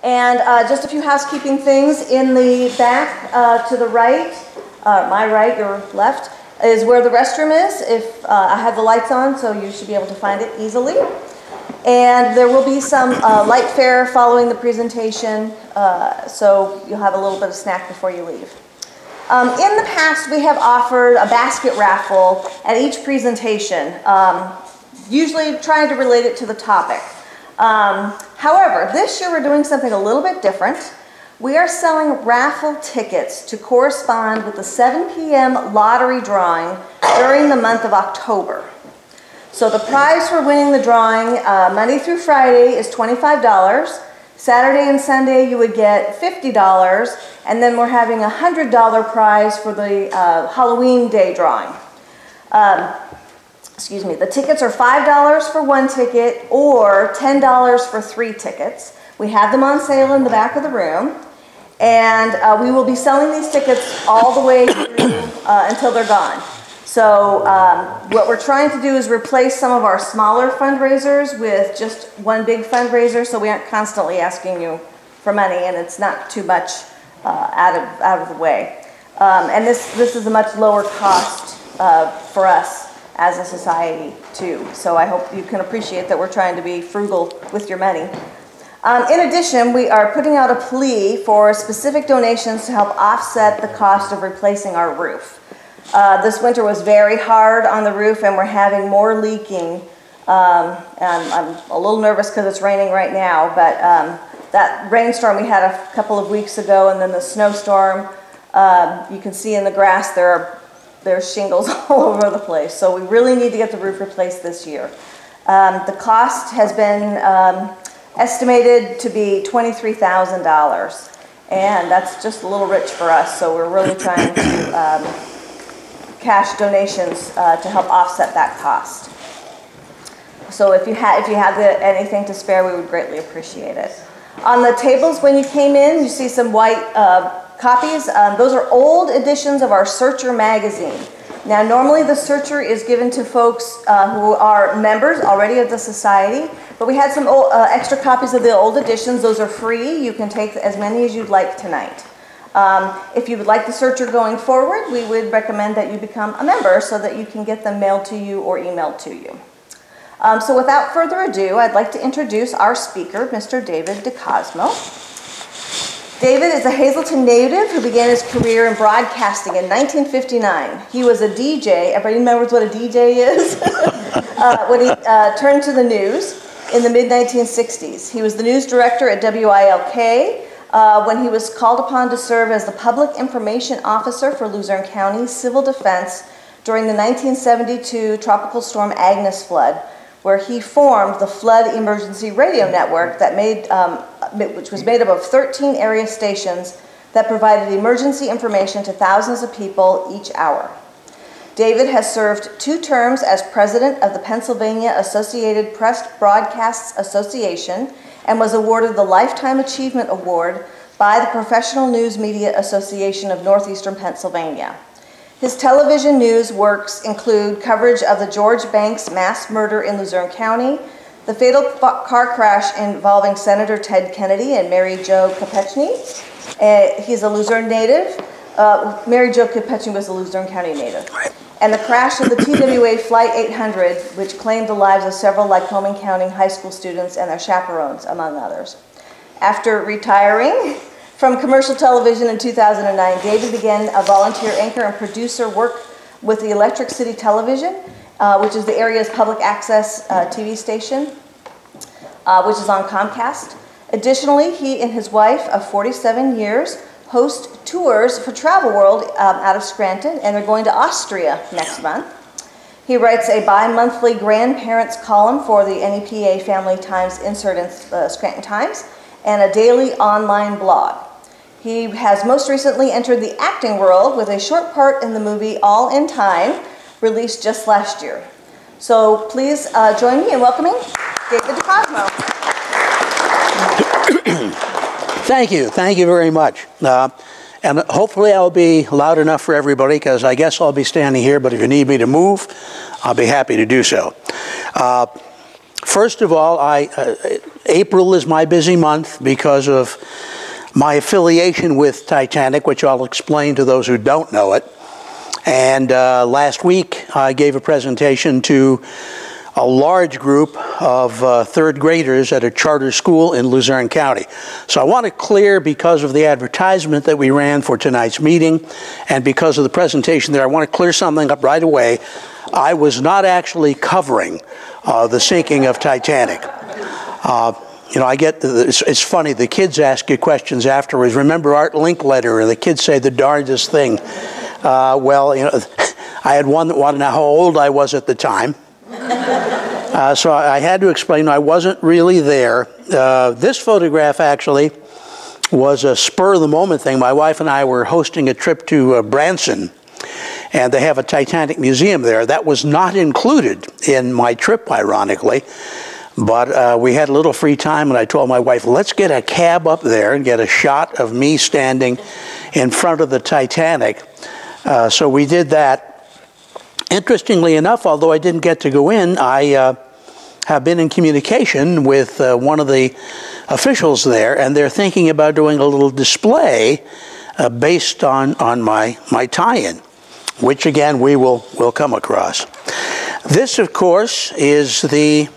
And just a few housekeeping things. In the back to the right, my right, your left, is where the restroom is. If I have the lights on, so you should be able to find it easily. And there will be some light fare following the presentation, so you'll have a little bit of snack before you leave. In the past, we have offered a basket raffle at each presentation, usually trying to relate it to the topic. However, this year we're doing something a little bit different. We are selling raffle tickets to correspond with the 7 p.m. lottery drawing during the month of October. So the prize for winning the drawing Monday through Friday is $25. Saturday and Sunday you would get $50, and then we're having a $100 prize for the Halloween day drawing. Excuse me, the tickets are $5 for one ticket or $10 for 3 tickets. We have them on sale in the back of the room, and we will be selling these tickets all the way through until they're gone. So what we're trying to do is replace some of our smaller fundraisers with just one big fundraiser, so we aren't constantly asking you for money, and it's not too much out of the way. And this is a much lower cost for us as a society too. So I hope you can appreciate that we're trying to be frugal with your money. In addition, we are putting out a plea for specific donations to help offset the cost of replacing our roof. This winter was very hard on the roof, and we're having more leaking. And I'm a little nervous because it's raining right now, but that rainstorm we had a couple of weeks ago, and then the snowstorm, you can see in the grass there's shingles all over the place. So we really need to get the roof replaced this year. The cost has been estimated to be $23,000, and that's just a little rich for us, so we're really trying to cash donations to help offset that cost. So if you have anything to spare, we would greatly appreciate it. On the tables when you came in, you see some white copies. Those are old editions of our Searcher magazine. Now, normally the Searcher is given to folks who are members already of the society, but we had some extra copies of the old editions. Those are free. You can take as many as you'd like tonight. If you would like the Searcher going forward, we would recommend that you become a member so that you can get them mailed to you or emailed to you. So without further ado, I'd like to introduce our speaker, Mr. David Decosmo. David is a Hazleton native who began his career in broadcasting in 1959. He was a DJ. Everybody remembers what a DJ is? When he turned to the news in the mid-1960s. He was the news director at WILK when he was called upon to serve as the Public Information Officer for Luzerne County Civil Defense during the 1972 Tropical Storm Agnes flood, where he formed the Flood Emergency Radio Network that which was made up of 13 area stations that provided emergency information to thousands of people each hour. David has served 2 terms as president of the Pennsylvania Associated Press Broadcasts Association and was awarded the Lifetime Achievement Award by the Professional News Media Association of Northeastern Pennsylvania. His television news works include coverage of the George Banks mass murder in Luzerne County, the fatal car crash involving Senator Ted Kennedy and Mary Jo Kopechny. He's a Luzerne native. Mary Jo Kopechny was a Luzerne County native. And the crash of the TWA Flight 800, which claimed the lives of several Lycoming County high school students and their chaperones, among others. After retiring from commercial television in 2009, David began a volunteer anchor and producer work with the Electric City Television, which is the area's public access TV station, which is on Comcast. Additionally, he and his wife of 47 years host tours for Travel World out of Scranton, and they're going to Austria next month. He writes a bi-monthly grandparents column for the NEPA Family Times insert in Scranton Times, and a daily online blog. He has most recently entered the acting world with a short part in the movie All in Time, released just last year. So please join me in welcoming David Decosmo. Thank you very much. And hopefully I'll be loud enough for everybody, because I guess I'll be standing here, but if you need me to move, I'll be happy to do so. First of all, April is my busy month because of my affiliation with Titanic, which I'll explain to those who don't know it. And last week, I gave a presentation to a large group of third graders at a charter school in Luzerne County. So I want to clear, because of the advertisement that we ran for tonight's meeting and because of the presentation there, I want to clear something up right away. I was not actually covering the sinking of Titanic. You know, it's funny, the kids ask you questions afterwards. Remember Art Linkletter, and the kids say the darndest thing. Well, you know, I had one that wanted to know how old I was at the time. So I had to explain I wasn't really there. This photograph actually was a spur-of-the-moment thing. My wife and I were hosting a trip to Branson, and they have a Titanic museum there. That was not included in my trip, ironically. But we had a little free time, and I told my wife, let's get a cab up there and get a shot of me standing in front of the Titanic. So we did that. Interestingly enough, although I didn't get to go in, I have been in communication with one of the officials there, and they're thinking about doing a little display based on my tie-in, which again we will come across. This, of course, is the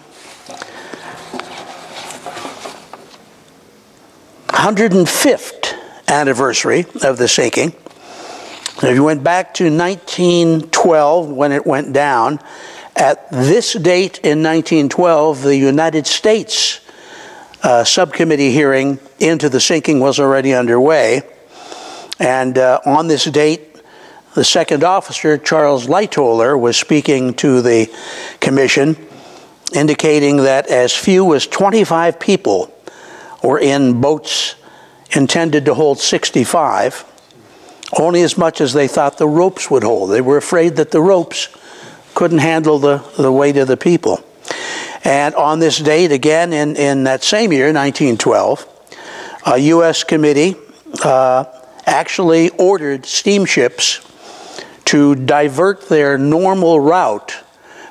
105th anniversary of the sinking. If you went back to 1912 when it went down, at this date in 1912, the United States subcommittee hearing into the sinking was already underway. And on this date, the second officer, Charles Lightoller, was speaking to the commission, indicating that as few as 25 people were in boats intended to hold 65, only as much as they thought the ropes would hold. They were afraid that the ropes couldn't handle the weight of the people. And on this date, again in that same year, 1912, a U.S. committee actually ordered steamships to divert their normal route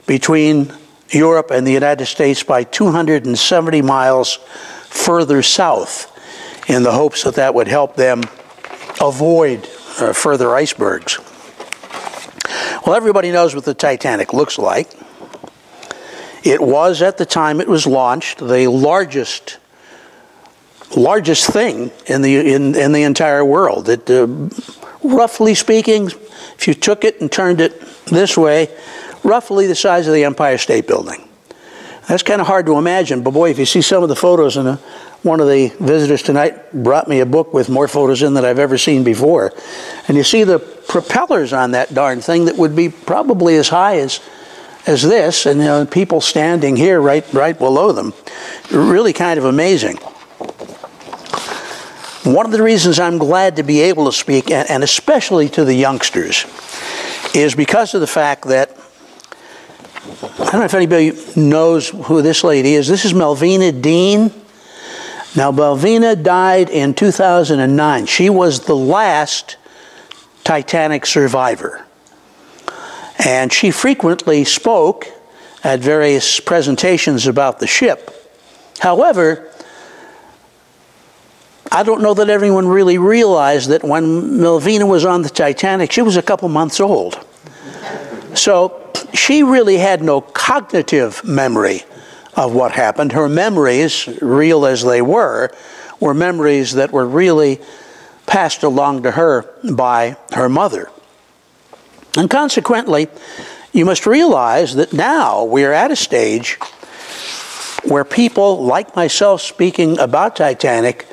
between Europe and the United States by 270 miles further south, in the hopes that that would help them avoid further icebergs. Well, everybody knows what the Titanic looks like. It was, at the time it was launched, the largest thing in the entire world. It, roughly speaking, if you took it and turned it this way, roughly the size of the Empire State Building. That's kind of hard to imagine, but boy, if you see some of the photos, and one of the visitors tonight brought me a book with more photos in than I've ever seen before, and you see the propellers on that darn thing that would be probably as high as this, and you know, people standing here right below them. Really kind of amazing. One of the reasons I'm glad to be able to speak, and especially to the youngsters, is because of the fact that, I don't know if anybody knows who this lady is. This is Melvina Dean. Now, Melvina died in 2009. She was the last Titanic survivor. And she frequently spoke at various presentations about the ship. However, I don't know that everyone really realized that when Melvina was on the Titanic, she was a couple months old. So she really had no cognitive memory of what happened. Her memories, real as they were memories that were really passed along to her by her mother. And consequently, you must realize that now we are at a stage where people like myself speaking about Titanic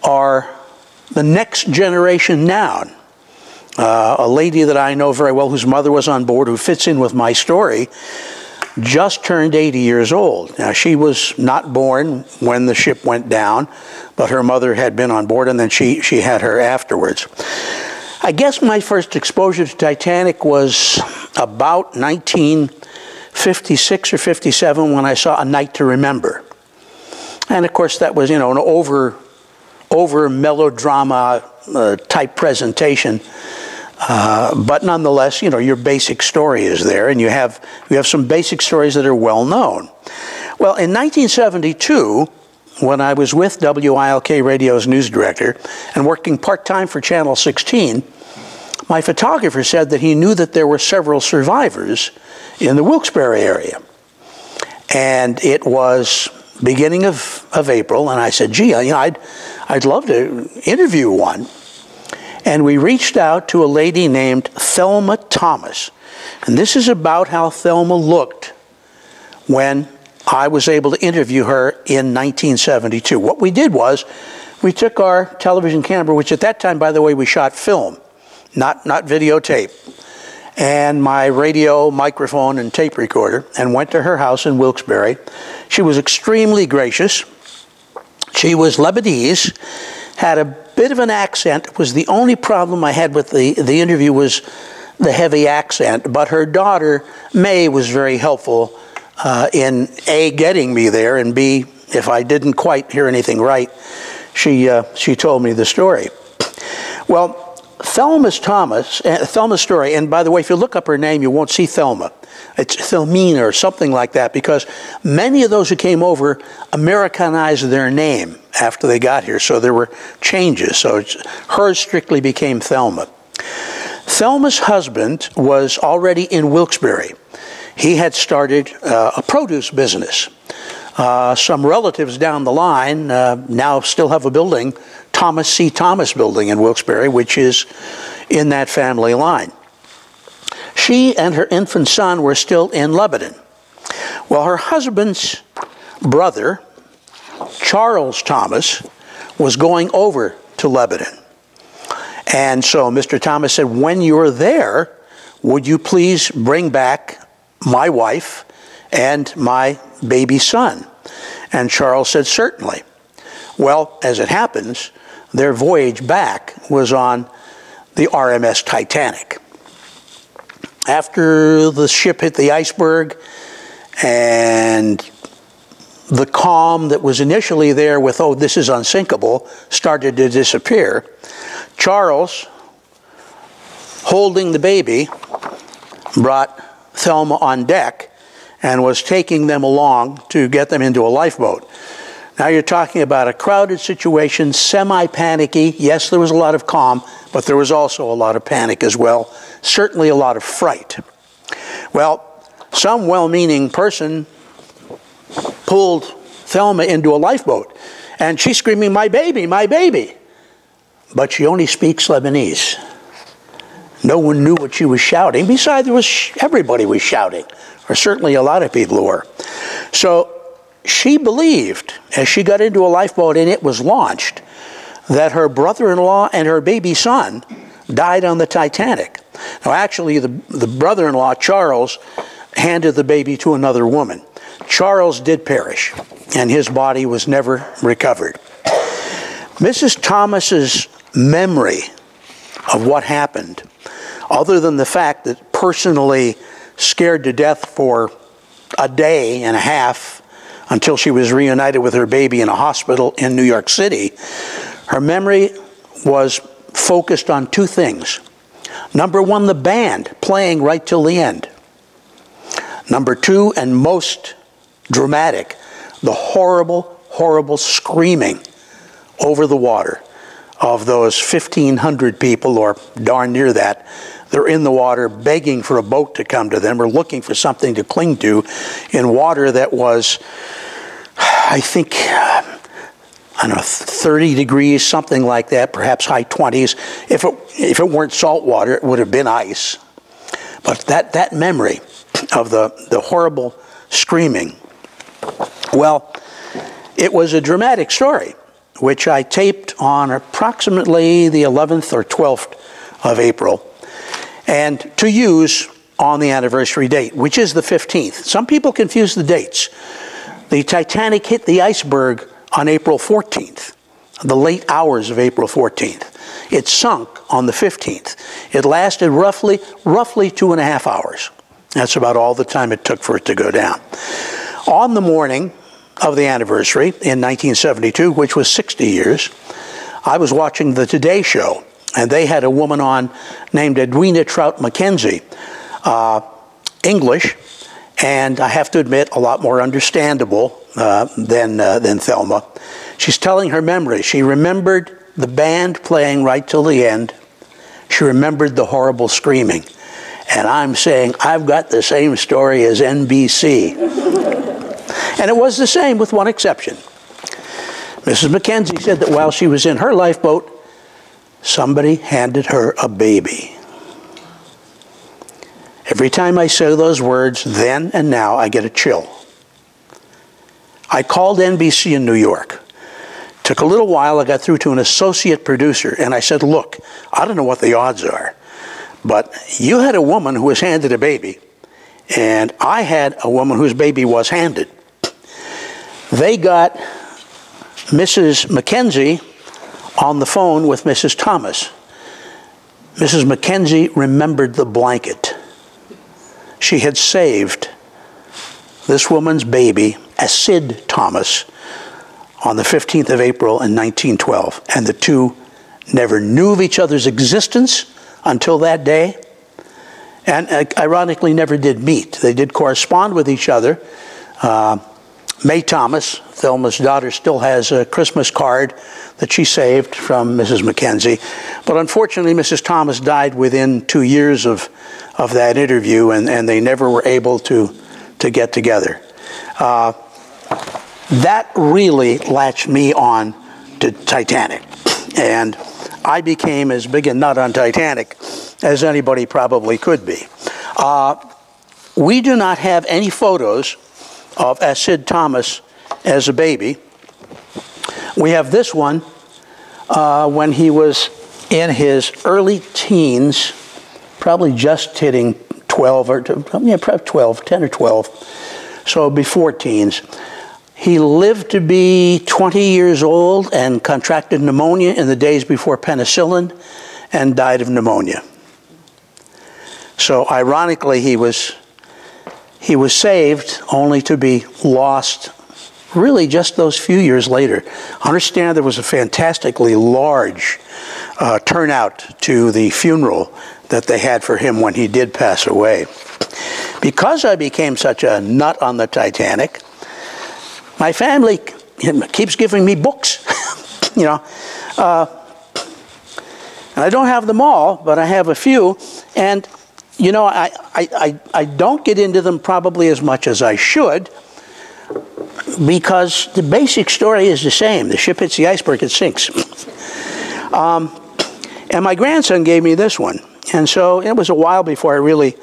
are the next generation now. A lady that I know very well, whose mother was on board, who fits in with my story, just turned 80 years old. Now, she was not born when the ship went down, but her mother had been on board, and then she had her afterwards. I guess my first exposure to Titanic was about 1956 or 57 when I saw A Night to Remember. And of course that was, you know, an over melodrama type presentation. But nonetheless, you know, your basic story is there, and you have some basic stories that are well known. Well, in 1972, when I was with WILK Radio's news director and working part-time for Channel 16, my photographer said that he knew that there were several survivors in the Wilkes-Barre area. And it was beginning of April, and I said, gee, I'd love to interview one. And we reached out to a lady named Thelma Thomas. And this is about how Thelma looked when I was able to interview her in 1972. What we did was we took our television camera, which at that time, by the way, we shot film, not videotape, and my radio, microphone, and tape recorder, and went to her house in Wilkes-Barre. She was extremely gracious. She was Lebanese, had a bit of an accent. It was the only problem I had with the interview was the heavy accent, but her daughter, May, was very helpful in A, getting me there, and B, if I didn't quite hear anything right, she told me the story. Well, Thelma's story, and by the way, if you look up her name, you won't see Thelma. It's Thelmina or something like that, because many of those who came over Americanized their name after they got here, so there were changes. So hers strictly became Thelma. Thelma's husband was already in Wilkes-Barre. He had started a produce business. Some relatives down the line now still have a building, Thomas C. Thomas Building in Wilkes-Barre, which is in that family line. She and her infant son were still in Lebanon. Well, her husband's brother, Charles Thomas, was going over to Lebanon. And so Mr. Thomas said, when you're there, would you please bring back my wife and my baby son? And Charles said, certainly. Well, as it happens, their voyage back was on the RMS Titanic. After the ship hit the iceberg and the calm that was initially there with, oh, this is unsinkable, started to disappear, Charles, holding the baby, brought Thelma on deck and was taking them along to get them into a lifeboat. Now you're talking about a crowded situation, semi-panicky. Yes, there was a lot of calm, but there was also a lot of panic as well. Certainly a lot of fright. Well, some well-meaning person pulled Thelma into a lifeboat, and she's screaming, my baby, my baby. But she only speaks Lebanese. No one knew what she was shouting. Besides, everybody was shouting, or certainly a lot of people were. So she believed, as she got into a lifeboat and it was launched, that her brother-in-law and her baby son died on the Titanic. Now, actually, the brother-in-law, Charles, handed the baby to another woman. Charles did perish, and his body was never recovered. Mrs. Thomas's memory of what happened, other than the fact that personally scared to death for a day and a half until she was reunited with her baby in a hospital in New York City, her memory was focused on two things. Number one, the band playing right till the end. Number two, and most dramatic, the horrible, horrible screaming over the water of those 1,500 people, or darn near that. They're in the water begging for a boat to come to them, or looking for something to cling to in water that was, I think, I don't know, 30 degrees, something like that, perhaps high 20s. If it weren't salt water, it would have been ice. But that memory of the horrible screaming, well, it was a dramatic story, which I taped on approximately the 11th or 12th of April, and to use on the anniversary date, which is the 15th. Some people confuse the dates. The Titanic hit the iceberg on April 14th, the late hours of April 14th. It sunk on the 15th. It lasted roughly 2.5 hours. That's about all the time it took for it to go down. On the morning of the anniversary in 1972, which was 60 years, I was watching the Today Show, and they had a woman on named Edwina Trout McKenzie, English, and I have to admit, a lot more understandable than Thelma. She's telling her memory. She remembered the band playing right till the end. She remembered the horrible screaming. And I'm saying, I've got the same story as NBC. And it was the same with one exception. Mrs. Mackenzie said that while she was in her lifeboat, somebody handed her a baby. Every time I say those words, then and now, I get a chill. I called NBC in New York. Took a little while. I got through to an associate producer, and I said, look, I don't know what the odds are, but you had a woman who was handed a baby, and I had a woman whose baby was handed. They got Mrs. Mackenzie on the phone with Mrs. Thomas. Mrs. Mackenzie remembered the blanket. She had saved this woman's baby, Sid Thomas, on the 15th of April in 1912. And the two never knew of each other's existence until that day, and ironically never did meet. They did correspond with each other. May Thomas, Thelma's daughter, still has a Christmas card that she saved from Mrs. Mackenzie. But unfortunately, Mrs. Thomas died within 2 years of that interview, and they never were able to get together. That really latched me on to Titanic. And I became as big a nut on Titanic as anybody probably could be. We do not have any photos of Sid Thomas as a baby. We have this one when he was in his early teens, probably just hitting 12 or yeah, probably 12, 10 or 12, so before teens. He lived to be 20 years old and contracted pneumonia in the days before penicillin and died of pneumonia. So ironically, he was saved only to be lost really just those few years later. Understand there was a fantastically large turnout to the funeral that they had for him when he did pass away. Because I became such a nut on the Titanic, my family keeps giving me books, you know. And I don't have them all, but I have a few. And, you know, I don't get into them probably as much as I should, because the basic story is the same. The ship hits the iceberg, it sinks. And my grandson gave me this one. And so it was a while before I really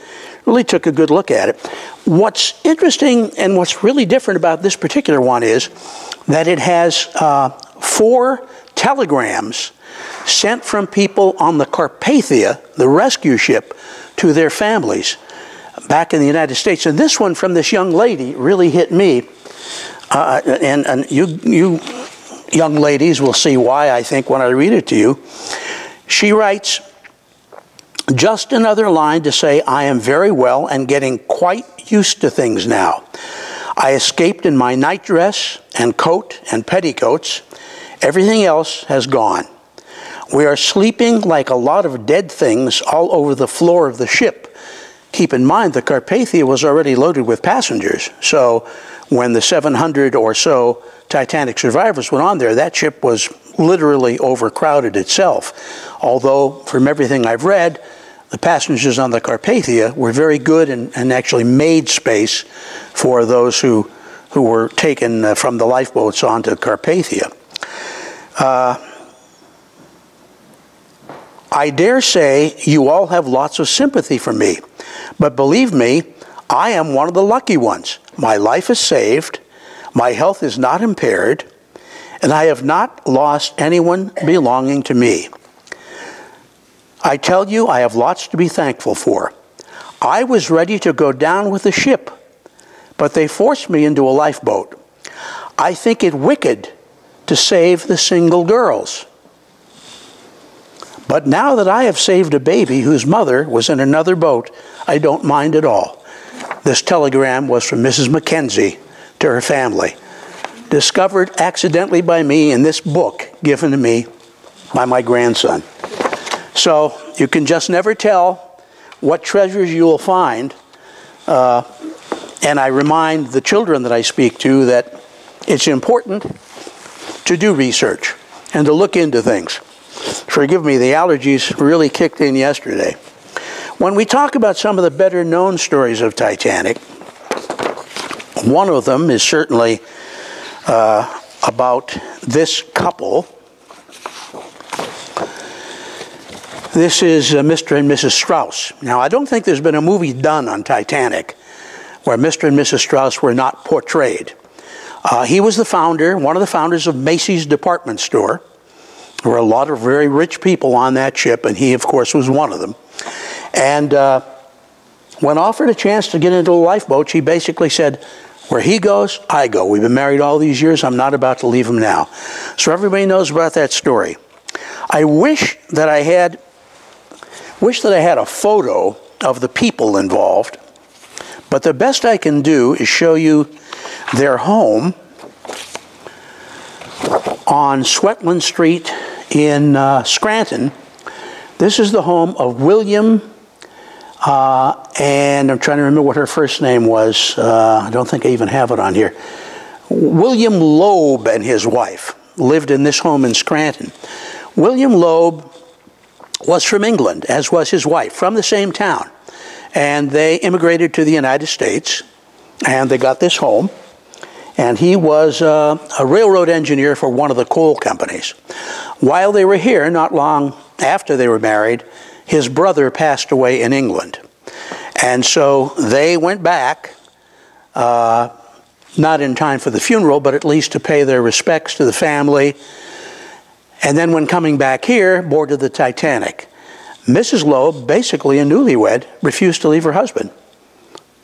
took a good look at it. What's interesting and what's really different about this particular one is that it has 4 telegrams sent from people on the Carpathia, the rescue ship, to their families back in the United States. And this one from this young lady really hit me. And you young ladies will see why, I think, when I read it to you. She writes, "Just another line to say I am very well and getting quite used to things now. I escaped in my nightdress and coat and petticoats. Everything else has gone. We are sleeping like a lot of dead things all over the floor of the ship." Keep in mind, the Carpathia was already loaded with passengers. So when the 700 or so Titanic survivors went on there, that ship was literally overcrowded itself. Although, from everything I've read, the passengers on the Carpathia were very good and actually made space for those who were taken from the lifeboats onto Carpathia. I dare say you all have lots of sympathy for me, but believe me, I am one of the lucky ones. My life is saved, my health is not impaired, and I have not lost anyone belonging to me. I tell you, I have lots to be thankful for. I was ready to go down with the ship, but they forced me into a lifeboat. I think it wicked to save the single girls. But now that I have saved a baby whose mother was in another boat, I don't mind at all. This telegram was from Mrs. Mackenzie to her family, discovered accidentally by me in this book given to me by my grandson. So you can just never tell what treasures you will find And I remind the children that I speak to that it's important to do research and to look into things. Forgive me, the allergies really kicked in yesterday. When we talk about some of the better known stories of Titanic, one of them is certainly about this couple. This is Mr. and Mrs. Strauss. Now, I don't think there's been a movie done on Titanic where Mr. and Mrs. Strauss were not portrayed. He was the founder, one of the founders of Macy's department store. There were a lot of very rich people on that ship, and he, of course, was one of them. And when offered a chance to get into a lifeboat, she basically said, where he goes, I go. We've been married all these years. I'm not about to leave him now. So everybody knows about that story. I wish that I had a photo of the people involved, but the best I can do is show you their home on Swetland Street in Scranton. This is the home of William, and I'm trying to remember what her first name was. I don't think I even have it on here. William Loeb and his wife lived in this home in Scranton. William Loeb was from England, as was his wife, from the same town. And they immigrated to the United States, and they got this home. And he was a railroad engineer for one of the coal companies. While they were here, not long after they were married, his brother passed away in England. And so they went back, not in time for the funeral, but at least to pay their respects to the family. And then when coming back here, boarded the Titanic. Mrs. Loeb, basically a newlywed, refused to leave her husband.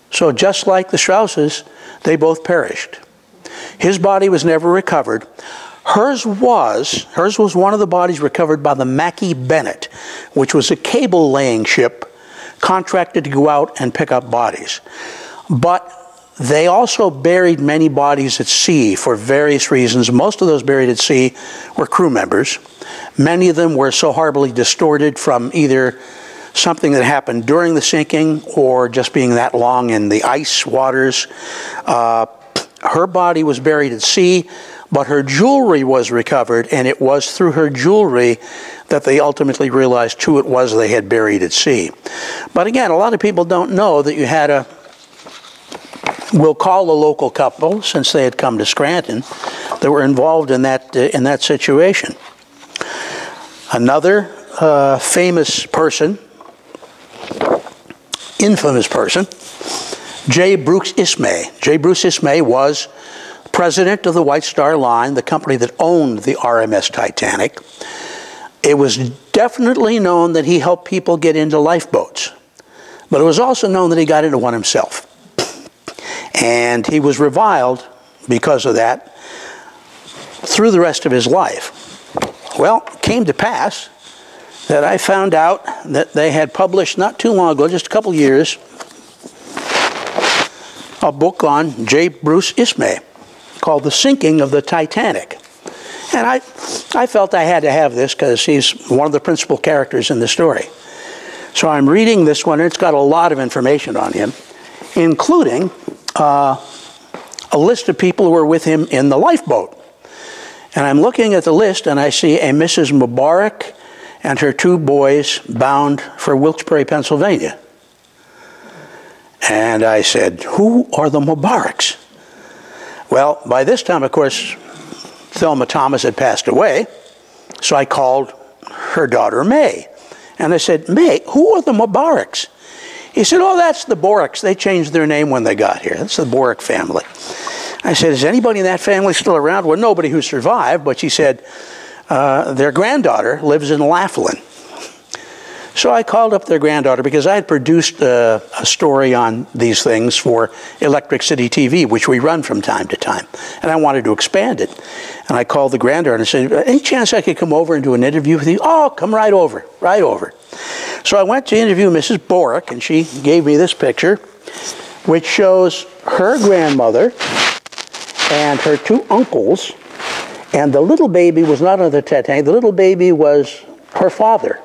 So just like the Strausses, they both perished. His body was never recovered. Hers was one of the bodies recovered by the Mackie Bennett, which was a cable-laying ship contracted to go out and pick up bodies. But they also buried many bodies at sea for various reasons. Most of those buried at sea were crew members. Many of them were so horribly distorted from either something that happened during the sinking or just being that long in the ice waters. Her body was buried at sea, but her jewelry was recovered, and it was through her jewelry that they ultimately realized who it was they had buried at sea. But again, a lot of people don't know that you had we'll call a local couple, since they had come to Scranton, that were involved in that situation. Another famous person, infamous person, J. Bruce Ismay. J. Bruce Ismay was president of the White Star Line, the company that owned the RMS Titanic. It was definitely known that he helped people get into lifeboats, but it was also known that he got into one himself. And he was reviled because of that through the rest of his life. Well, it came to pass that I found out that they had published not too long ago, just a couple years, a book on J. Bruce Ismay called The Sinking of the Titanic. And I felt I had to have this because he's one of the principal characters in the story. So I'm reading this one, and it's got a lot of information on him, including a list of people who were with him in the lifeboat. And I'm looking at the list, and I see a Mrs. Mubarak and her two boys bound for Wilkes-Barre, Pennsylvania. And I said, who are the Mubaraks? Well, by this time, of course, Thelma Thomas had passed away, so I called her daughter May. And I said, May, who are the Mubaraks? He said, oh, that's the Boraks. They changed their name when they got here. That's the Borak family. I said, is anybody in that family still around? Well, nobody who survived, but she said, their granddaughter lives in Laughlin. So I called up their granddaughter because I had produced a story on these things for Electric City TV, which we run from time to time. And I wanted to expand it. And I called the granddaughter and said, any chance I could come over and do an interview with you? Oh, come right over, right over. So I went to interview Mrs. Borak, and she gave me this picture, which shows her grandmother and her two uncles. And the little baby was not on the Titanic. The little baby was her father.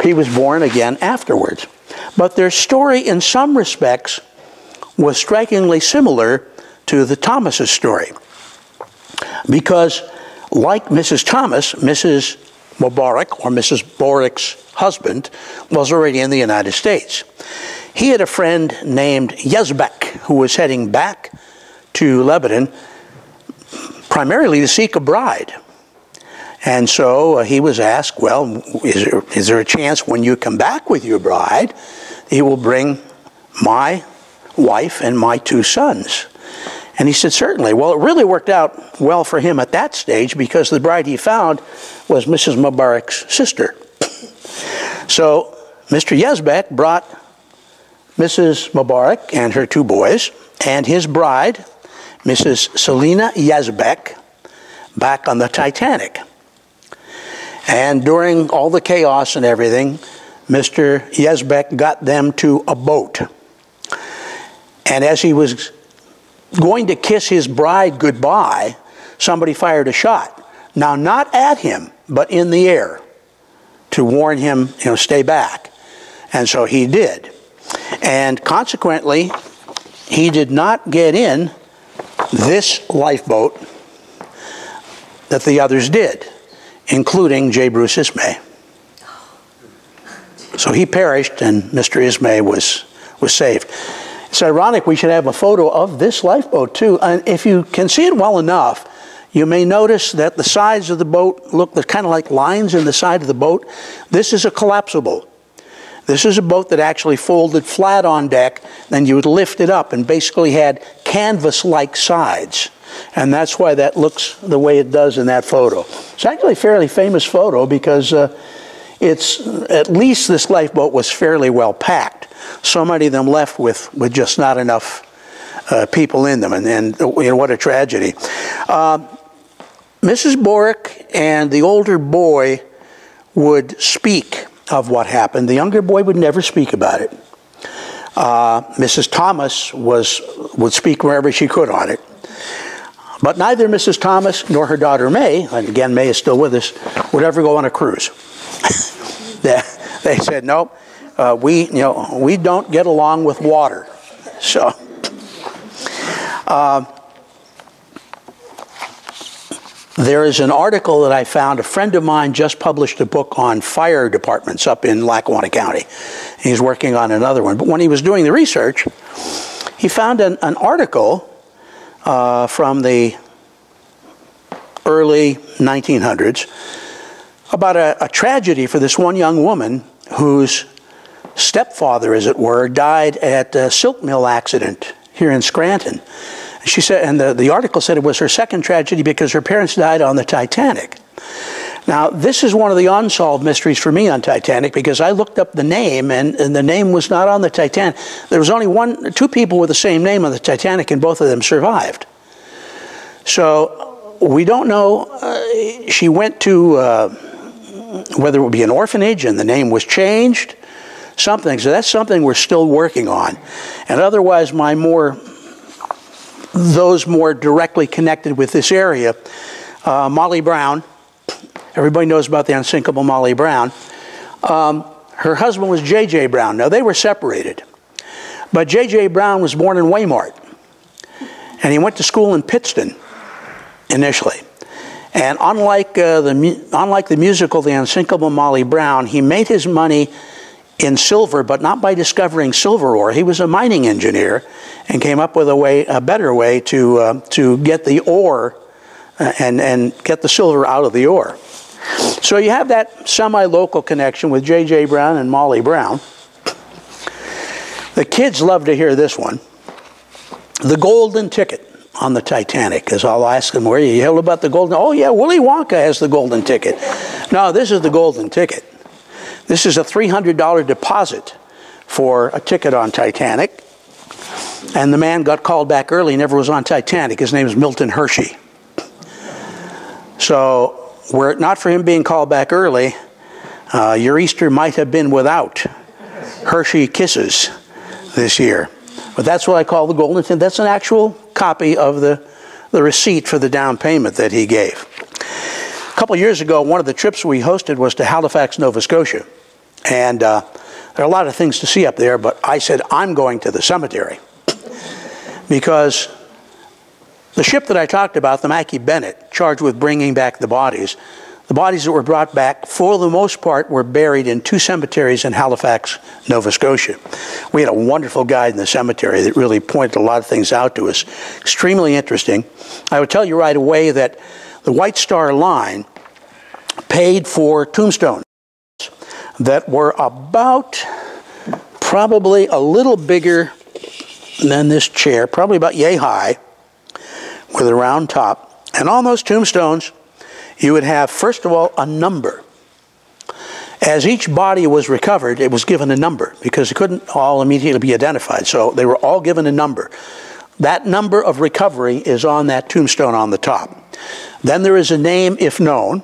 He was born again afterwards. But their story, in some respects, was strikingly similar to the Thomas's story. Because like Mrs. Thomas, Mrs. Mubarak, or Mrs. Borik's husband, was already in the United States. He had a friend named Yazbek who was heading back to Lebanon primarily to seek a bride. And so he was asked, well, is there a chance when you come back with your bride, he will bring my wife and my 2 sons? And he said, certainly. Well, it really worked out well for him at that stage because the bride he found was Mrs. Mubarak's sister. So Mr. Yazbek brought Mrs. Mubarak and her 2 boys and his bride, Mrs. Selina Yazbek, back on the Titanic. And during all the chaos and everything, Mr. Yazbek got them to a boat. And as he was going to kiss his bride goodbye, somebody fired a shot. Now, not at him, but in the air, to warn him, stay back. And so he did. And consequently, he did not get in this lifeboat that the others did, including J. Bruce Ismay. So he perished, and Mr. Ismay was saved. It's ironic we should have a photo of this lifeboat too. And if you can see it well enough, you may notice that the sides of the boat look kind of like lines in the side of the boat. This is a collapsible. This is a boat that actually folded flat on deck, then you would lift it up and basically had canvas-like sides. And that's why that looks the way it does in that photo. It's actually a fairly famous photo because it's, at least this lifeboat was fairly well packed. So many of them left with just not enough people in them, and what a tragedy. Mrs. Borik and the older boy would speak of what happened. The younger boy would never speak about it. Mrs. Thomas would speak wherever she could on it. But neither Mrs. Thomas nor her daughter May, and again May is still with us, would ever go on a cruise. They said, nope, we don't get along with water. So, there is an article that I found. A friend of mine just published a book on fire departments up in Lackawanna County. He's working on another one. But when he was doing the research, he found an article from the early 1900s about a tragedy for this one young woman whose stepfather, as it were, died at a silk mill accident here in Scranton. She said, and the article said it was her second tragedy because her parents died on the Titanic. Now, this is one of the unsolved mysteries for me on Titanic because I looked up the name, and the name was not on the Titanic. There was only 2 people with the same name on the Titanic, and both of them survived. So we don't know. She went to whether it would be an orphanage, and the name was changed, something. So that's something we're still working on. And otherwise, those more directly connected with this area, Molly Brown. Everybody knows about the unsinkable Molly Brown. Her husband was J.J. Brown. Now, they were separated. But J.J. Brown was born in Waymart. And he went to school in Pittston initially. And unlike the musical The Unsinkable Molly Brown, he made his money in silver, but not by discovering silver ore. He was a mining engineer and came up with a better way to get the ore and get the silver out of the ore. So you have that semi-local connection with J.J. Brown and Molly Brown. The kids love to hear this one. The golden ticket on the Titanic, as I'll ask them, where you heard about the golden? Oh yeah, Willy Wonka has the golden ticket. No, this is the golden ticket. This is a $300 deposit for a ticket on Titanic. And the man got called back early, never was on Titanic. His name is Milton Hershey. So, were it not for him being called back early, your Easter might have been without Hershey Kisses this year. But that's what I call the golden ticket. That's an actual copy of the receipt for the down payment that he gave. A couple years ago, one of the trips we hosted was to Halifax, Nova Scotia. And there are a lot of things to see up there, but I said, I'm going to the cemetery. because the ship that I talked about, the Mackie Bennett, charged with bringing back the bodies that were brought back, for the most part, were buried in 2 cemeteries in Halifax, Nova Scotia. We had a wonderful guide in the cemetery that really pointed a lot of things out to us. Extremely interesting. I would tell you right away that the White Star Line paid for tombstones that were about, probably a little bigger than this chair, probably about yay high, with a round top. And on those tombstones, you would have, first of all, a number. As each body was recovered, it was given a number, because it couldn't all immediately be identified. So they were all given a number. That number of recovery is on that tombstone on the top. Then there is a name, if known,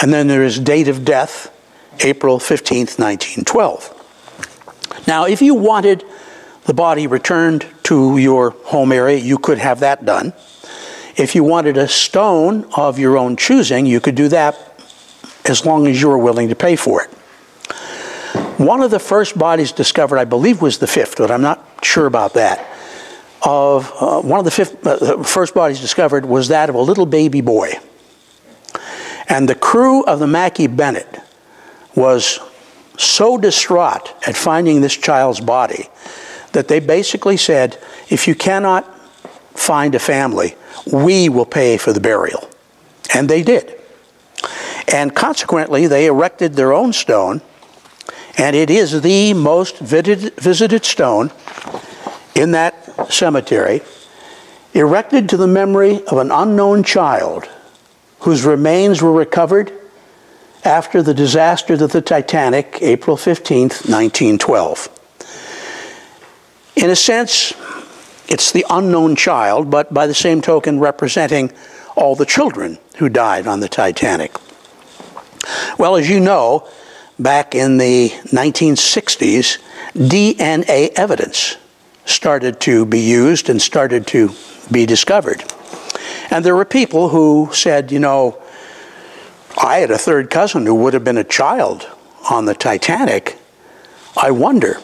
and then there is date of death, April 15th, 1912. Now, if you wanted the body returned to your home area, you could have that done. If you wanted a stone of your own choosing, you could do that as long as you were willing to pay for it. One of the first bodies discovered, I believe was the 5th, but I'm not sure about that, one of the first bodies discovered was that of a little baby boy. And the crew of the Mackie Bennett was so distraught at finding this child's body that they basically said, if you cannot find a family, we will pay for the burial. And they did. And consequently, they erected their own stone, and it is the most visited stone in that cemetery, erected to the memory of an unknown child whose remains were recovered after the disaster of the Titanic, April 15th, 1912. In a sense, it's the unknown child, but by the same token representing all the children who died on the Titanic. Well, as you know, back in the 1960s, DNA evidence started to be used and started to be discovered. And there were people who said, you know, I had a third cousin who would have been a child on the Titanic. I wonder.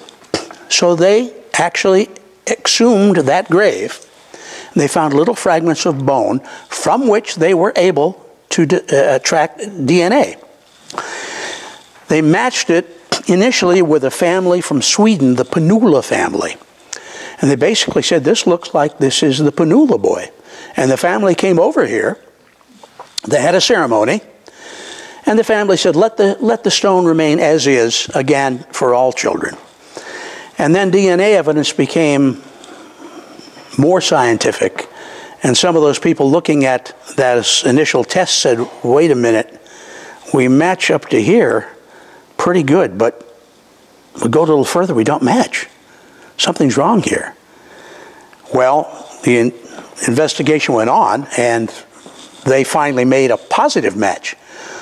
So they actually exhumed that grave. They found little fragments of bone from which they were able to track DNA. They matched it initially with a family from Sweden, the Pernilla family. And they basically said, this looks like this is the Pernilla boy. And the family came over here. They had a ceremony. And the family said, let the stone remain as is, again, for all children. And then DNA evidence became more scientific. And some of those people looking at that initial test said, wait a minute, we match up to here pretty good, but we go a little further, we don't match. Something's wrong here. Well, the investigation went on, and they finally made a positive match.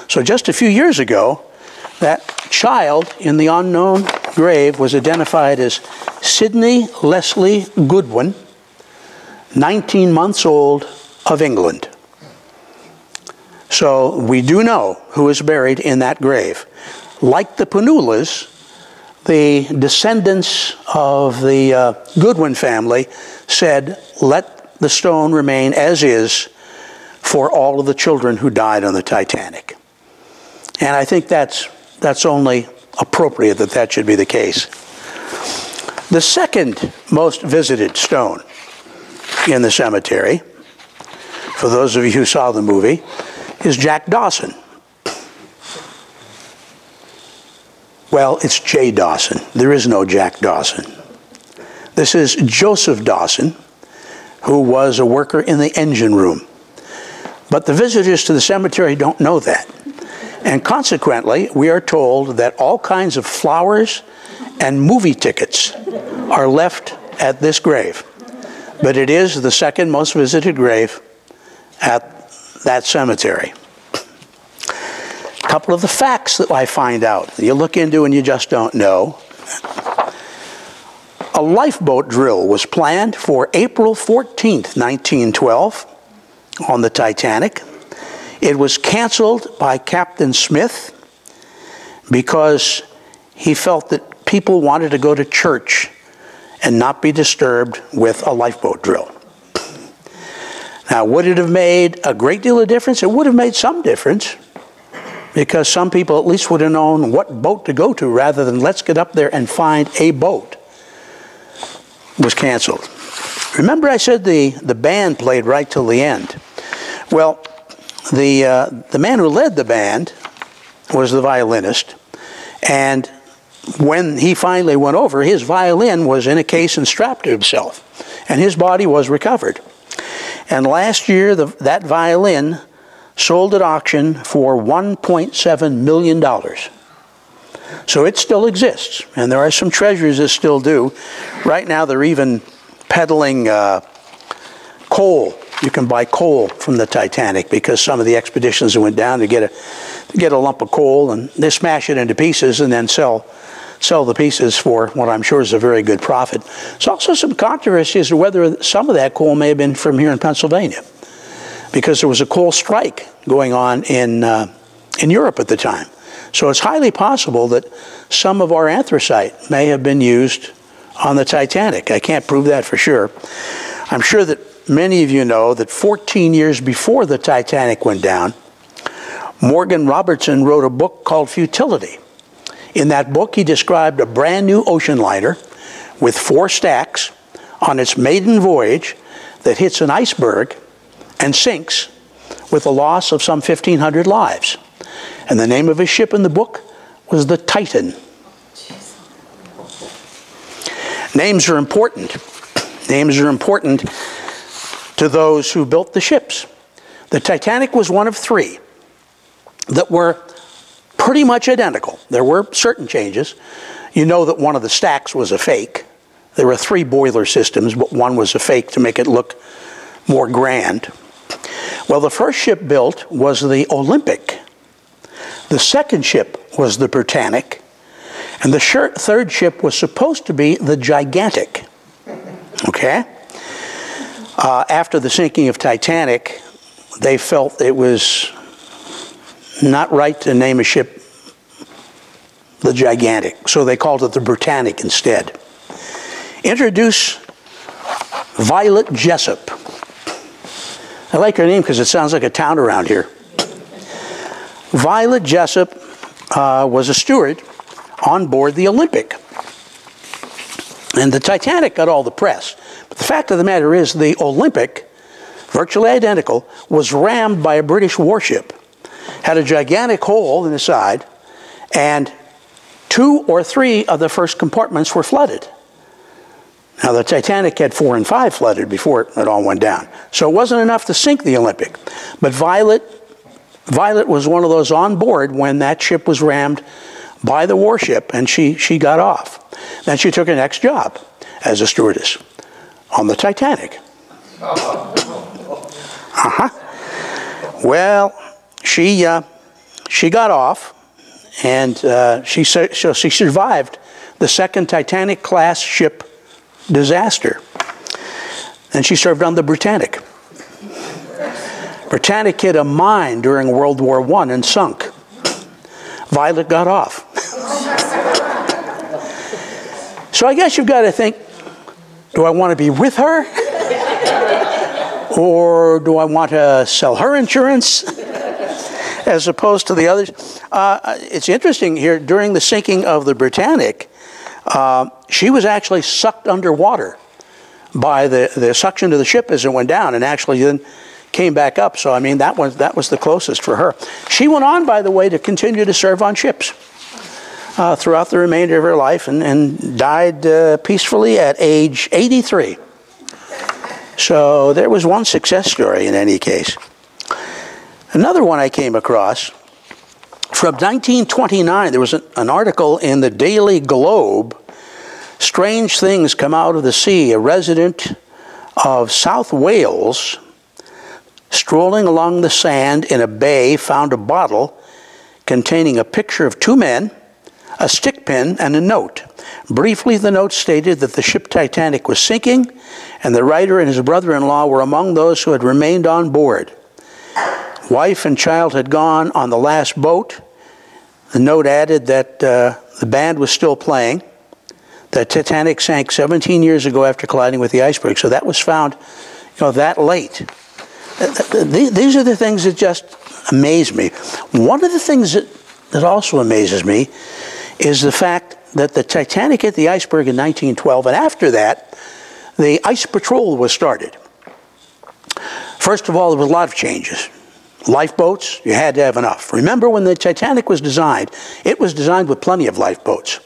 So just a few years ago, that child in the unknown grave was identified as Sidney Leslie Goodwin, 19 months old, of England. So we do know who is buried in that grave. Like the Pernillas, the descendants of the Goodwin family said, let the stone remain as is for all of the children who died on the Titanic. And I think that's only appropriate that that should be the case. The second most visited stone in the cemetery, for those of you who saw the movie, is Jack Dawson. Well, it's J. Dawson. There is no Jack Dawson. This is Joseph Dawson, who was a worker in the engine room. But the visitors to the cemetery don't know that. And consequently, we are told that all kinds of flowers and movie tickets are left at this grave. But it is the second most visited grave at that cemetery. A couple of the facts that I find out, you look into and you just don't know. A lifeboat drill was planned for April 14th, 1912 on the Titanic. It was canceled by Captain Smith because he felt that people wanted to go to church and not be disturbed with a lifeboat drill. Now, would it have made a great deal of difference? It would have made some difference, because some people at least would have known what boat to go to rather than let's get up there and find a boat. It was canceled. Remember I said the band played right till the end. Well, the man who led the band was the violinist, and when he finally went over, his violin was in a case and strapped to himself, and his body was recovered. And last year, that violin sold at auction for $1.7 million. So it still exists, and there are some treasures that still do. Right now, they're even peddling coal. You can buy coal from the Titanic, because some of the expeditions that went down to get a lump of coal, and they smash it into pieces and then sell the pieces for what I'm sure is a very good profit. There's also some controversy as to whether some of that coal may have been from here in Pennsylvania, because there was a coal strike going on in Europe at the time. So it's highly possible that some of our anthracite may have been used on the Titanic. I can't prove that for sure. I'm sure that many of you know that 14 years before the Titanic went down, Morgan Robertson wrote a book called Futility. In that book, he described a brand new ocean liner with 4 stacks on its maiden voyage that hits an iceberg and sinks with a loss of some 1,500 lives. And the name of his ship in the book was the Titan. Names are important. Names are important to those who built the ships. The Titanic was one of 3 that were pretty much identical. There were certain changes. You know that one of the stacks was a fake. There were 3 boiler systems, but one was a fake to make it look more grand. Well, the first ship built was the Olympic. The second ship was the Britannic. And the third ship was supposed to be the Gigantic. Okay? After the sinking of Titanic, they felt it was not right to name a ship the Gigantic, so they called it the Britannic instead. Introduce Violet Jessup. I like her name because it sounds like a town around here. Violet Jessup was a steward on board the Olympic. And the Titanic got all the press. But the fact of the matter is the Olympic, virtually identical, was rammed by a British warship. Had a gigantic hole in the side, and 2 or 3 of the first compartments were flooded. Now the Titanic had 4 and 5 flooded before it all went down. So it wasn't enough to sink the Olympic. But Violet was one of those on board when that ship was rammed by the warship, and she got off. Then she took her next job as a stewardess on the Titanic. Well, she got off, and she survived the second Titanic-class ship disaster. And she served on the Britannic. Britannic hit a mine during World War I and sunk. Violet got off. So I guess you've got to think, do I want to be with her? Or do I want to sell her insurance as opposed to the others? It's interesting here, during the sinking of the Britannic, she was actually sucked underwater by the suction to the ship as it went down, and actually then came back up. So I mean, that was the closest for her. She went on, by the way, to continue to serve on ships throughout the remainder of her life, and died peacefully at age 83. So there was one success story in any case. Another one I came across from 1929, there was an article in the Daily Globe. Strange things come out of the sea. A resident of South Wales, strolling along the sand in a bay, found a bottle containing a picture of 2 men, a stick pin, and a note. Briefly, the note stated that the ship Titanic was sinking, and the writer and his brother-in-law were among those who had remained on board. Wife and child had gone on the last boat. The note added that the band was still playing. The Titanic sank 17 years ago after colliding with the iceberg, so that was found, that late. These are the things that just amaze me. One of the things that also amazes me is the fact that the Titanic hit the iceberg in 1912, and after that, the ice patrol was started. First of all, there was a lot of changes. Lifeboats, you had to have enough. Remember, when the Titanic was designed, it was designed with plenty of lifeboats.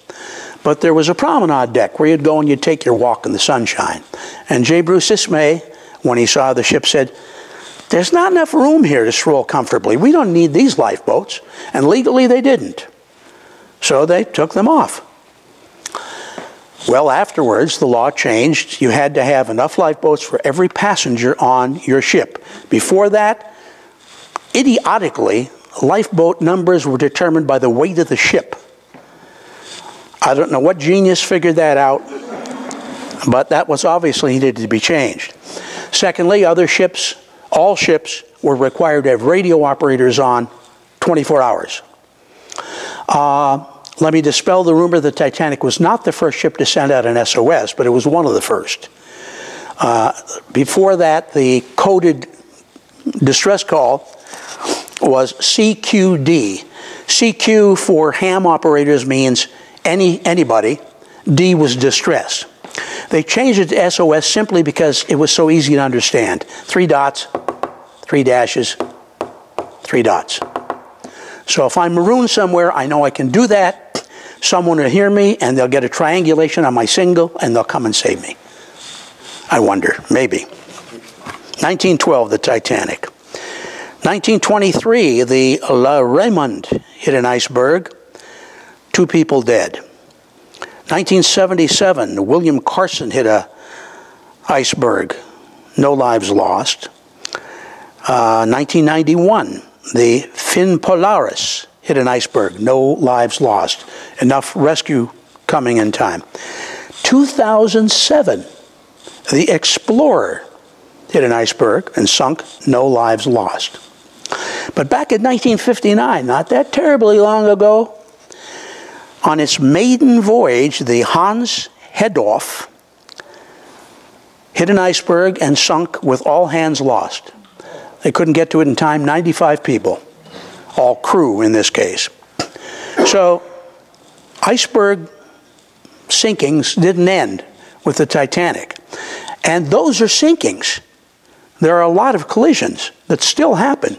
But there was a promenade deck where you'd go and you'd take your walk in the sunshine. And J. Bruce Ismay, when he saw the ship, said, "There's not enough room here to stroll comfortably. We don't need these lifeboats." And legally they didn't. So they took them off. Well, afterwards, the law changed. You had to have enough lifeboats for every passenger on your ship. Before that, idiotically, lifeboat numbers were determined by the weight of the ship. I don't know what genius figured that out, but that was obviously needed to be changed. Secondly, other ships, all ships, were required to have radio operators on 24 hours. Let me dispel the rumor the Titanic was not the first ship to send out an SOS, but it was one of the first. Before that, the coded distress call was CQD. CQ for ham operators means anybody. D was distress. They changed it to SOS simply because it was so easy to understand. 3 dots, 3 dashes, 3 dots. So if I'm marooned somewhere, I know I can do that. Someone will hear me, and they'll get a triangulation on my signal, and they'll come and save me. I wonder, maybe. 1912, the Titanic. 1923, the La Raymond hit an iceberg. 2 people dead. 1977, William Carson hit an iceberg. No lives lost. 1991, the Finn Polaris hit an iceberg. No lives lost. Enough rescue coming in time. 2007, the Explorer hit an iceberg and sunk. No lives lost. But back in 1959, not that terribly long ago, on its maiden voyage, the Hans Hedorf hit an iceberg and sunk with all hands lost. They couldn't get to it in time, 95 people, all crew in this case. So iceberg sinkings didn't end with the Titanic. And those are sinkings. There are a lot of collisions that still happen.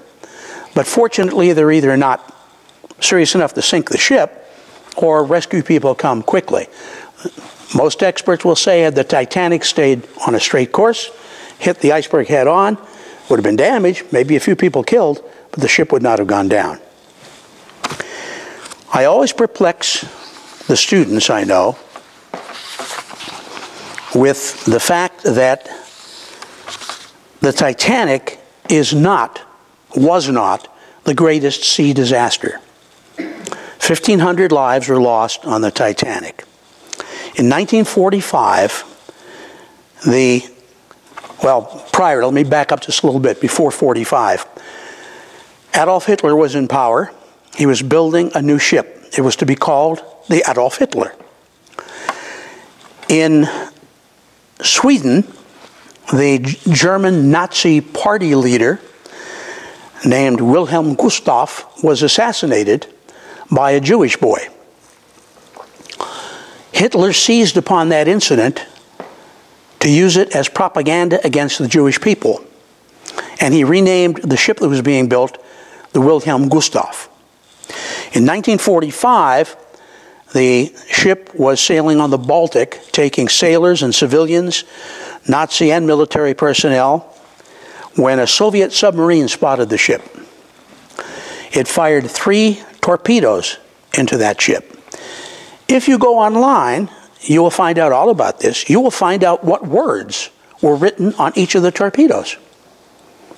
But fortunately, they're either not serious enough to sink the ship, or rescue people come quickly. Most experts will say had the Titanic stayed on a straight course, hit the iceberg head on, would have been damaged, maybe a few people killed, but the ship would not have gone down. I always perplex the students I know with the fact that the Titanic was not the greatest sea disaster. 1,500 lives were lost on the Titanic. In 1945, let me back up just a little bit, before 45. Adolf Hitler was in power. He was building a new ship. It was to be called the Adolf Hitler. In Sweden, the German Nazi party leader named Wilhelm Gustaf was assassinated by a Jewish boy. Hitler seized upon that incident to use it as propaganda against the Jewish people. And he renamed the ship that was being built the Wilhelm Gustaf. In 1945, the ship was sailing on the Baltic, taking sailors and civilians, Nazi and military personnel, when a Soviet submarine spotted the ship. It fired 3 torpedoes into that ship. If you go online, you will find out all about this. You will find out what words were written on each of the torpedoes.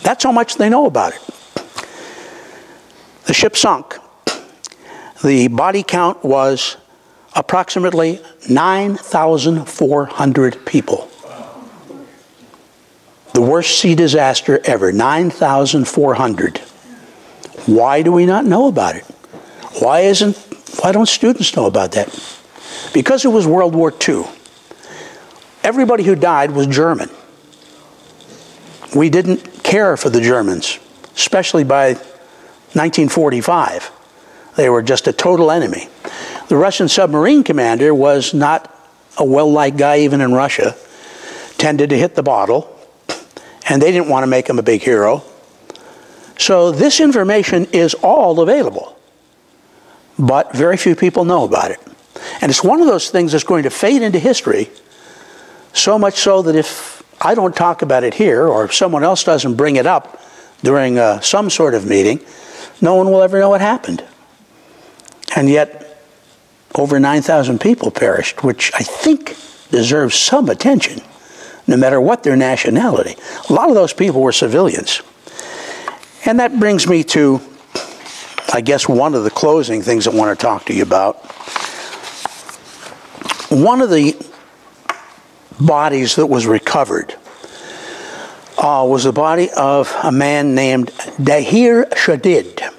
That's how much they know about it. The ship sunk. The body count was approximately 9,400 people. The worst sea disaster ever, 9,400. Why do we not know about it? Why don't students know about that? because it was World War II, everybody who died was German. We didn't care for the Germans, especially by 1945. They were just a total enemy. The Russian submarine commander was not a well-liked guy even in Russia, tended to hit the bottle, and they didn't want to make him a big hero. So this information is all available, but very few people know about it. And it's one of those things that's going to fade into history, so much so that if I don't talk about it here, or if someone else doesn't bring it up during some sort of meeting, no one will ever know what happened. And yet, over 9,000 people perished, which I think deserves some attention, no matter what their nationality. A lot of those people were civilians. And that brings me to, I guess, one of the closing things I want to talk to you about. One of the bodies that was recovered was the body of a man named Dahir Shadid.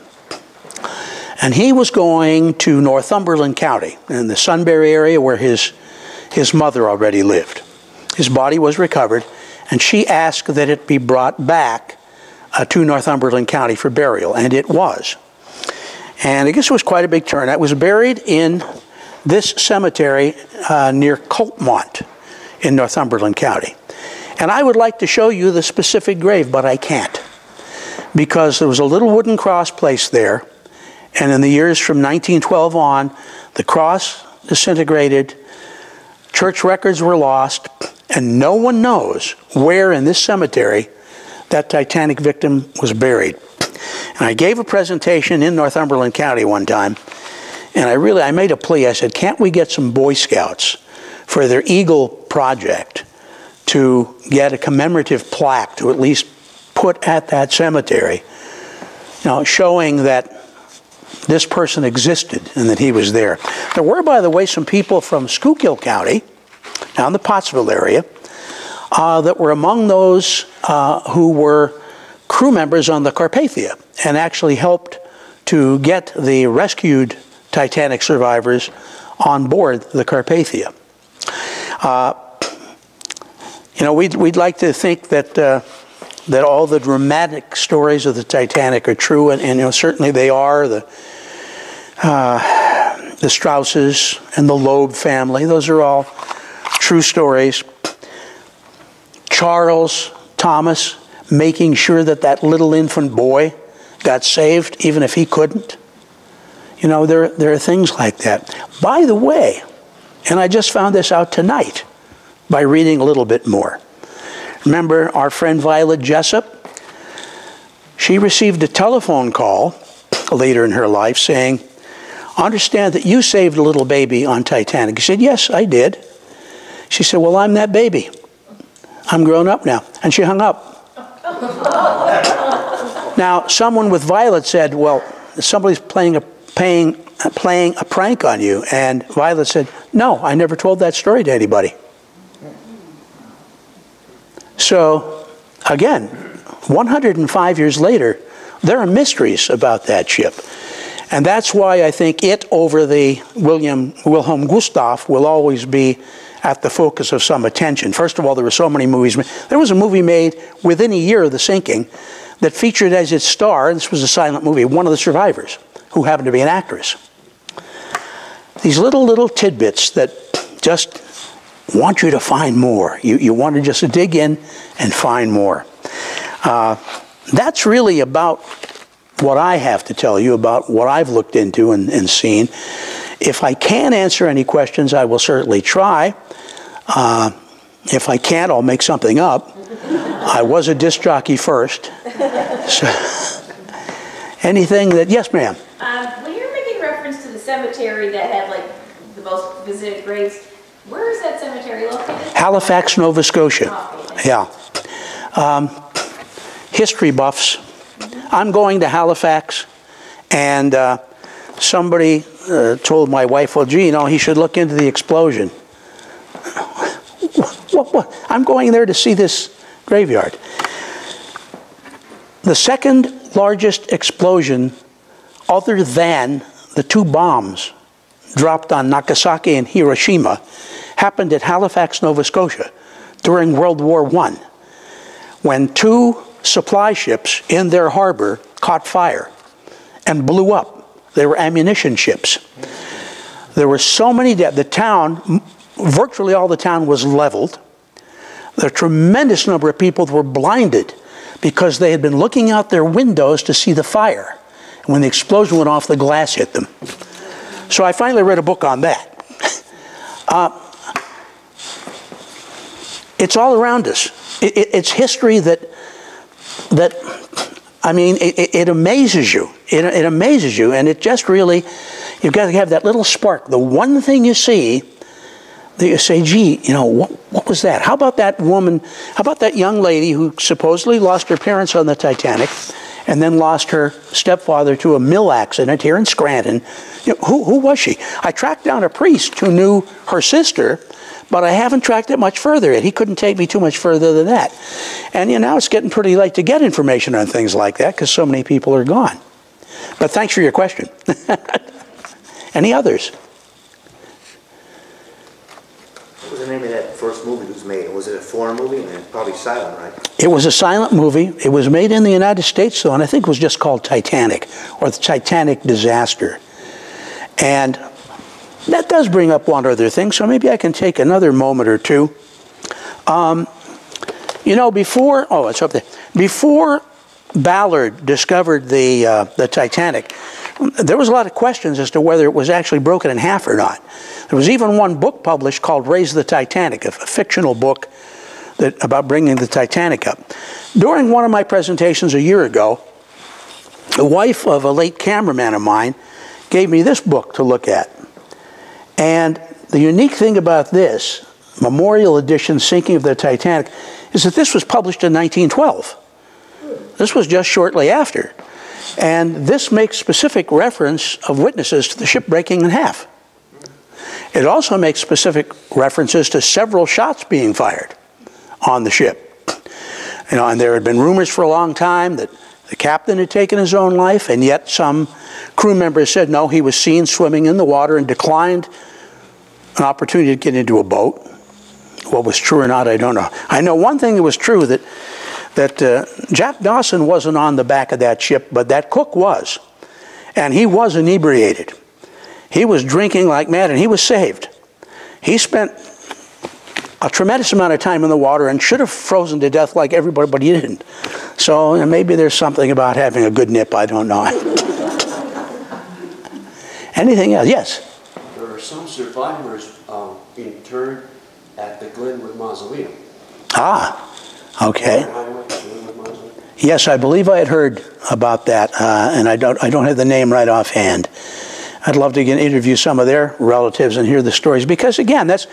And he was going to Northumberland County, in the Sunbury area where his mother already lived. His body was recovered, and she asked that it be brought back to Northumberland County for burial, and it was. And I guess it was quite a big turnout. It was buried in this cemetery near Coltmont in Northumberland County. And I would like to show you the specific grave, but I can't, because there was a little wooden cross placed there, and in the years from 1912 on, the cross disintegrated, church records were lost, and no one knows where in this cemetery that Titanic victim was buried. And I gave a presentation in Northumberland County one time, and I made a plea. I said, can't we get some Boy Scouts for their Eagle project to get a commemorative plaque to at least put at that cemetery, showing that this person existed and that he was there. There were, by the way, some people from Schuylkill County, down the Pottsville area, that were among those who were crew members on the Carpathia and actually helped to get the rescued Titanic survivors on board the Carpathia. We'd like to think that that all the dramatic stories of the Titanic are true, and certainly they are. The Strausses and the Loeb family, those are all true stories. Charles Thomas making sure that that little infant boy got saved, even if he couldn't. There are things like that. By the way, and I just found this out tonight by reading a little bit more. Remember our friend Violet Jessup? She received a telephone call later in her life saying, understand that you saved a little baby on Titanic. He said, yes, I did. She said, well, I'm that baby. I'm grown up now. And she hung up. Now, someone with Violet said, well, somebody's playing a prank on you. And Violet said, no, I never told that story to anybody. So, again, 105 years later, there are mysteries about that ship. And that's why I think it over the Wilhelm Gustave will always be at the focus of some attention. First of all, there were so many movies. There was a movie made within a year of the sinking that featured as its star, and this was a silent movie, one of the survivors, who happened to be an actress. These little tidbits that just want you to find more. You want to just dig in and find more. That's really about what I have to tell you about what I've looked into and seen. If I can answer any questions, I will certainly try. If I can't, I'll make something up. I was a disc jockey first. So, anything that, yes, ma'am? When you're making reference to the cemetery that had like the most visited graves, where is that cemetery located? Halifax, Nova Scotia. Oh, yeah. History buffs. I'm going to Halifax, and somebody told my wife, well, gee, he should look into the explosion. What? I'm going there to see this graveyard. The second largest explosion, other than the two bombs dropped on Nagasaki and Hiroshima happened at Halifax, Nova Scotia during World War I, when 2 supply ships in their harbor caught fire and blew up. They were ammunition ships. There were so many dead. The town, virtually all the town was leveled. A tremendous number of people were blinded because they had been looking out their windows to see the fire. And when the explosion went off, the glass hit them. So I finally read a book on that. It's all around us. It's history that I mean, it amazes you. It amazes you, and it just really, you've got to have that little spark. The one thing you see that you say, gee, you know, what was that? How about that woman, how about that young lady who supposedly lost her parents on the Titanic and then lost her stepfather to a mill accident here in Scranton? You know, who was she? I tracked down a priest who knew her sister, but I haven't tracked it much further. He couldn't take me too much further than that. And you know, now it's getting pretty late to get information on things like that because so many people are gone. But thanks for your question. Any others? What was the name of that first movie that was made? Was it a foreign movie? And probably silent, right? It was a silent movie. It was made in the United States, though, and I think it was just called Titanic, or the Titanic Disaster. And that does bring up one other thing, so maybe I can take another moment or two. You know, before, oh, it's up there. Before Ballard discovered the Titanic, there was a lot of questions as to whether it was actually broken in half or not. There was even one book published called Raise the Titanic, a fictional book about bringing the Titanic up. During one of my presentations a year ago, the wife of a late cameraman of mine gave me this book to look at. And the unique thing about this, Memorial Edition, Sinking of the Titanic, is that this was published in 1912. This was just shortly after. And this makes specific reference of witnesses to the ship breaking in half. It also makes specific references to several shots being fired on the ship. You know, and there had been rumors for a long time that the captain had taken his own life, and yet some crew members said no, he was seen swimming in the water and declined an opportunity to get into a boat. What was true or not, I don't know. I know one thing that was true, that Jack Dawson wasn't on the back of that ship, but that cook was. And he was inebriated. He was drinking like mad, and he was saved. He spent a tremendous amount of time in the water and should have frozen to death like everybody, but he didn't. So you know, maybe there's something about having a good nip, I don't know. Anything else? Yes? There are some survivors interred at the Glenwood Mausoleum. Ah, okay. Yes, I believe I had heard about that, and I don't have the name right offhand. I'd love to interview some of their relatives and hear the stories, because again, that's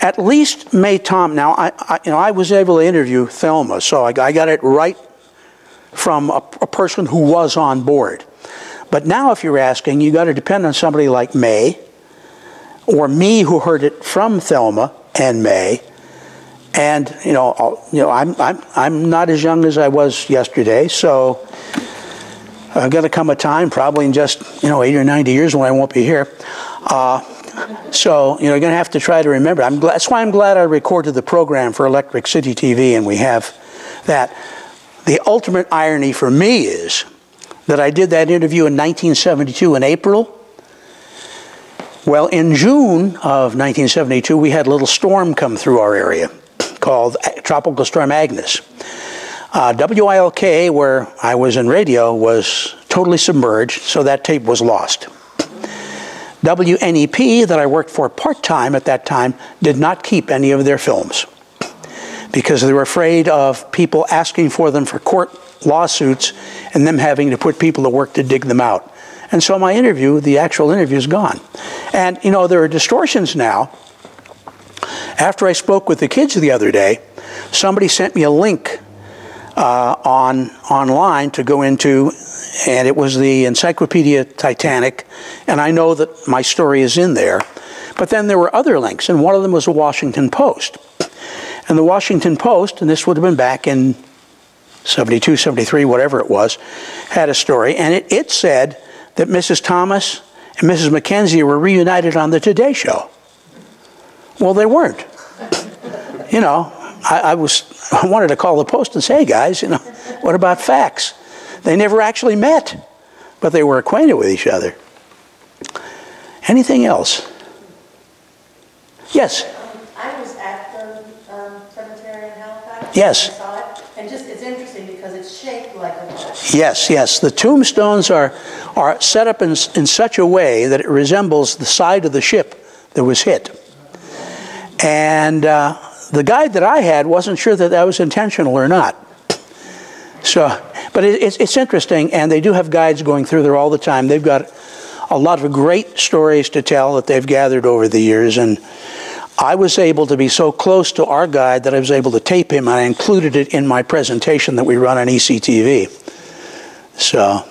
at least Tom. Now, I was able to interview Thelma, so I got it right from a person who was on board. But now, if you're asking, you got to depend on somebody like May, or me, who heard it from Thelma and May. And I'm not as young as I was yesterday, so I've got to come a time, probably in just 80 or 90 years, when I won't be here. So you're going to have to try to remember. That's why I'm glad I recorded the program for Electric City TV, and we have that. The ultimate irony for me is that I did that interview in 1972 in April. Well, in June of 1972, we had a little storm come through our area called Tropical Storm Agnes. WILK, where I was in radio, was totally submerged, so that tape was lost. WNEP, that I worked for part-time at that time, did not keep any of their films because they were afraid of people asking for them for court lawsuits and them having to put people to work to dig them out. And so my interview, the actual interview, is gone. And, there are distortions now. After I spoke with the kids the other day, somebody sent me a link online to go into, and it was the Encyclopedia Titanic, and I know that my story is in there. But then there were other links, and one of them was the Washington Post. And the Washington Post, and this would have been back in 72, 73, whatever it was, had a story, and it said that Mrs. Thomas and Mrs. Mackenzie were reunited on the Today Show. Well, they weren't. You know, I wanted to call the Post and say, hey guys, you know, what about facts? They never actually met, but they were acquainted with each other. Anything else? Yes? I was at the cemetery in Halifax. Yes. I saw it, and just, it's interesting because it's shaped like a boat. Yes, yes. The tombstones are set up in such a way that it resembles the side of the ship that was hit. And the guide that I had wasn't sure that that was intentional or not. So, but it's interesting, and they do have guides going through there all the time. They've got a lot of great stories to tell that they've gathered over the years, and I was able to be so close to our guide that I was able to tape him, and I included it in my presentation that we run on ECTV. So,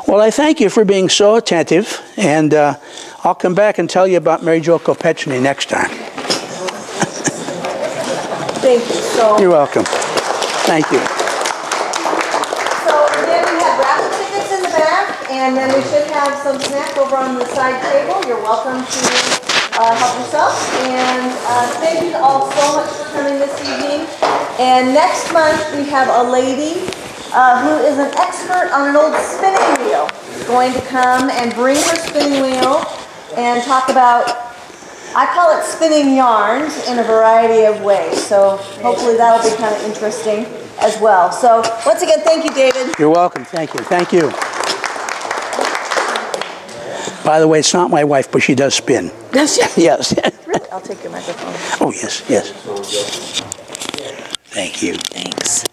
well, I thank you for being so attentive, and I'll come back and tell you about Mary Jo Kopechny next time. Thank you. So You're welcome. Thank you. So again, we have raffle tickets in the back, and then we should have some snack over on the side table. You're welcome to help yourself. And thank you all so much for coming this evening. And next month we have a lady who is an expert on an old spinning wheel. She's going to come and bring her spinning wheel and talk about, I call it spinning yarns in a variety of ways. So hopefully that'll be kind of interesting as well. So once again, thank you, David. You're welcome. Thank you. Thank you. By the way, it's not my wife, but she does spin. Does she? Yes. I'll take your microphone. Oh, yes, yes. Thank you. Thanks.